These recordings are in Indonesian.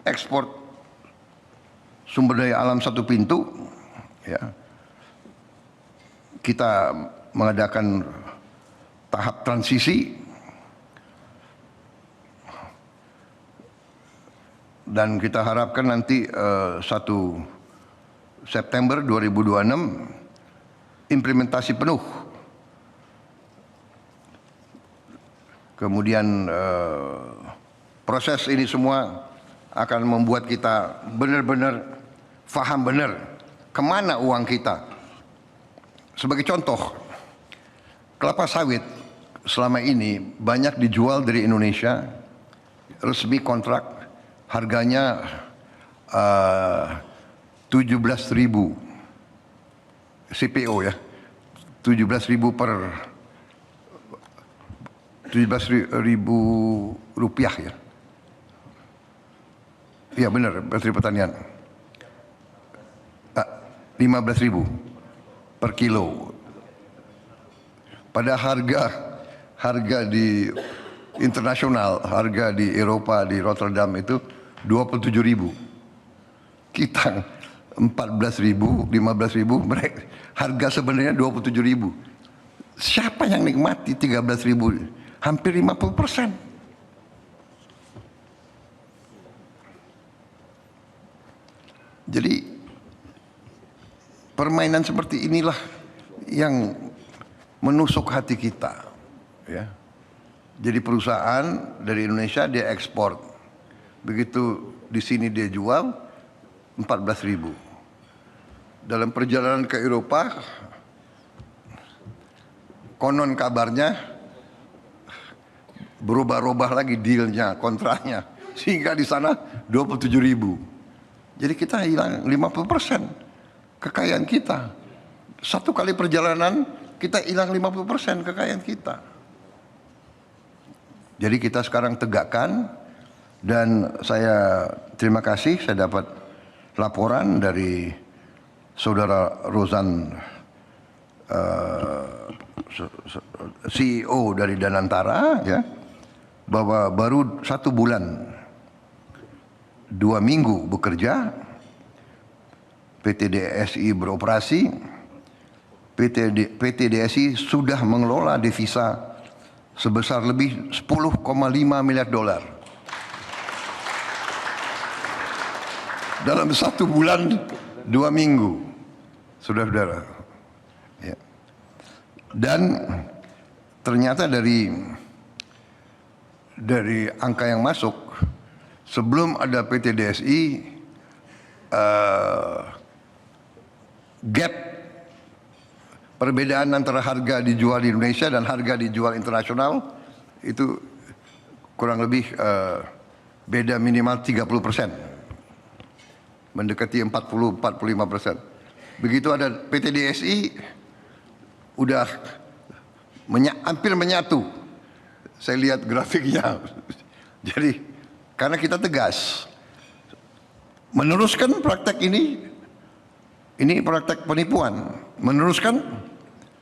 ekspor sumber daya alam satu pintu, ya, kita mengadakan tahap transisi dan kita harapkan nanti 1 September 2026 implementasi penuh. Kemudian proses ini semua akan membuat kita benar-benar faham benar kemana uang kita. Sebagai contoh, kelapa sawit selama ini banyak dijual dari Indonesia, resmi kontrak harganya 17.000 CPO ya, 17.000 per 17.000 rupiah ya. Iya benar, Menteri Pertanian. 15.000 per kilo. Pada harga di internasional, harga di Eropa, di Rotterdam itu 27.000. Kita 14.000, 15.000, mereka harga sebenarnya 27.000. Siapa yang nikmati 13.000? Hampir 50%. Jadi permainan seperti inilah yang menusuk hati kita, ya. Jadi perusahaan dari Indonesia dia ekspor, begitu di sini dia jual 14.000. Dalam perjalanan ke Eropa, konon kabarnya berubah-ubah lagi dealnya, kontraknya, sehingga di sana 27.000. Jadi kita hilang 50% kekayaan kita. Satu kali perjalanan kita hilang 50% kekayaan kita. Jadi kita sekarang tegakkan, dan saya terima kasih saya dapat laporan dari saudara Rozan, CEO dari Danantara, ya, bahwa baru 1 bulan 2 minggu bekerja, PT DSI beroperasi, PT DSI sudah mengelola devisa sebesar lebih 10,5 miliar dolar. Dalam 1 bulan 2 minggu, saudara-saudara. Ya. Dan ternyata dari angka yang masuk, sebelum ada PT DSI, gap perbedaan antara harga dijual di Indonesia dan harga dijual internasional itu kurang lebih beda minimal 30%, mendekati 40-45%. Begitu ada PT DSI, udah hampir menyatu. Saya lihat grafiknya. Jadi karena kita tegas meneruskan praktek ini praktek penipuan. Meneruskan,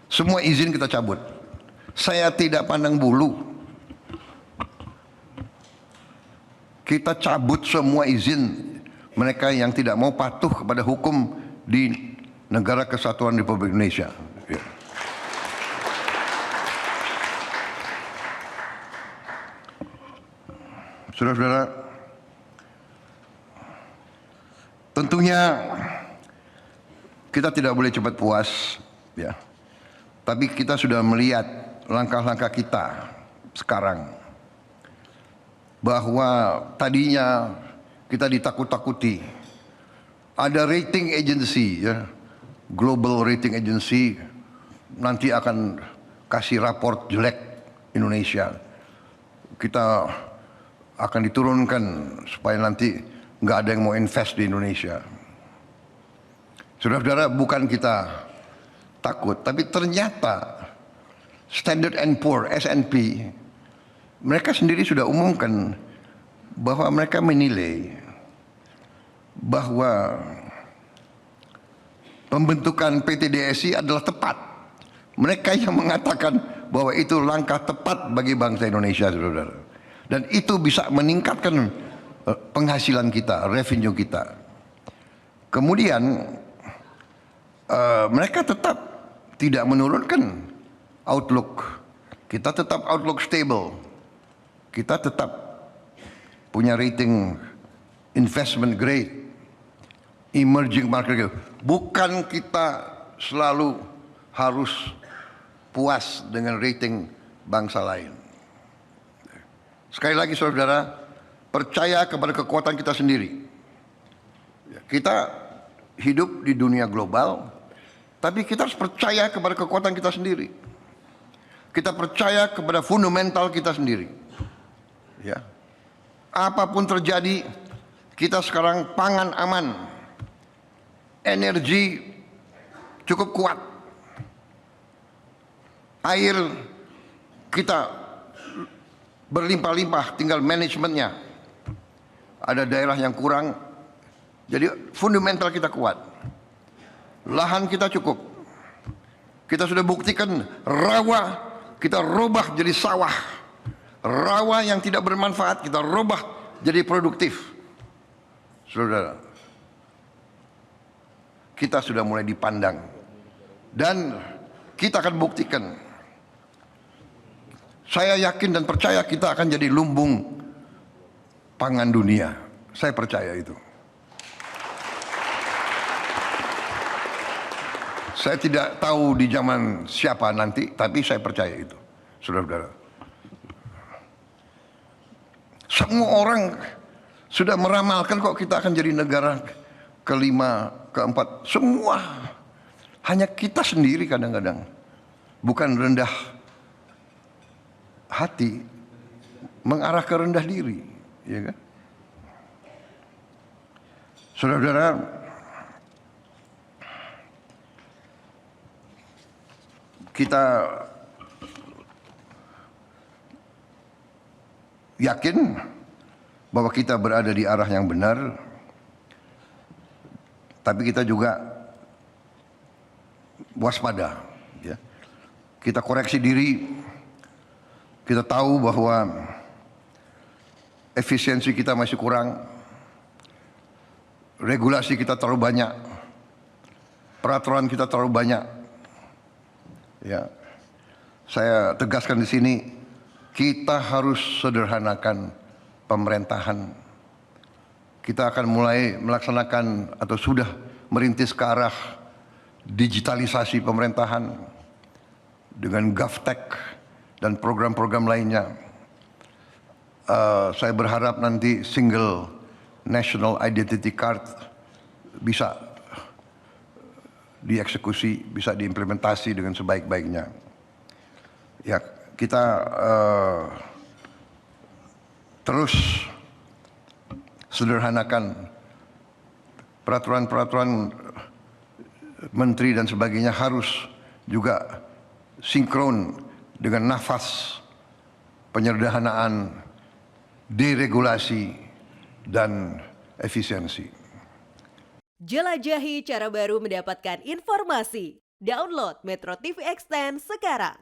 semua izin kita cabut. Saya tidak pandang bulu. Kita cabut semua izin mereka yang tidak mau patuh kepada hukum di Negara Kesatuan Republik Indonesia. Ya. Saudara-saudara, tentunya kita tidak boleh cepat puas, ya. Tapi kita sudah melihat langkah-langkah kita sekarang, bahwa tadinya kita ditakut-takuti. Ada rating agency, ya, global rating agency, nanti akan kasih raport jelek Indonesia. Kita akan diturunkan supaya nanti nggak ada yang mau invest di Indonesia. Saudara-saudara, bukan kita takut, tapi ternyata Standard & Poor, S&P, mereka sendiri sudah umumkan bahwa mereka menilai bahwa pembentukan PT DSI adalah tepat. Mereka yang mengatakan bahwa itu langkah tepat bagi bangsa Indonesia, saudara. Dan itu bisa meningkatkan penghasilan kita, revenue kita. Kemudian mereka tetap tidak menurunkan outlook. Kita tetap outlook stable. Kita tetap punya rating investment grade, emerging market. Bukan kita selalu harus puas dengan rating bangsa lain. Sekali lagi saudara, percaya kepada kekuatan kita sendiri. Kita hidup di dunia global, tapi kita harus percaya kepada kekuatan kita sendiri. Kita percaya kepada fundamental kita sendiri. Ya. Apapun terjadi, kita sekarang pangan aman, energi cukup kuat, air kita berlimpah-limpah, tinggal manajemennya. Ada daerah yang kurang, jadi fundamental kita kuat. Lahan kita cukup. Kita sudah buktikan rawa kita rubah jadi sawah. Rawa yang tidak bermanfaat kita rubah jadi produktif. Saudara, kita sudah mulai dipandang. Dan kita akan buktikan. Saya yakin dan percaya kita akan jadi lumbung pangan dunia. Saya percaya itu. Saya tidak tahu di zaman siapa nanti, tapi saya percaya itu, saudara-saudara. Semua orang sudah meramalkan kok kita akan jadi negara kelima, keempat. Semua. Hanya kita sendiri kadang-kadang. Bukan rendah hati, mengarah ke rendah diri. Ya kan? Saudara-saudara, kita yakin bahwa kita berada di arah yang benar, tapi kita juga waspada. Ya. Kita koreksi diri, kita tahu bahwa efisiensi kita masih kurang, regulasi kita terlalu banyak, peraturan kita terlalu banyak. Ya, saya tegaskan di sini, kita harus sederhanakan pemerintahan. Kita akan mulai melaksanakan atau sudah merintis ke arah digitalisasi pemerintahan dengan GovTech dan program-program lainnya. Saya berharap nanti single national identity card bisa dieksekusi, bisa diimplementasi dengan sebaik-baiknya. Ya, kita terus sederhanakan peraturan-peraturan menteri dan sebagainya, harus juga sinkron dengan nafas penyederhanaan, deregulasi, dan efisiensi. Jelajahi cara baru mendapatkan informasi. Download Metro TV Extend sekarang.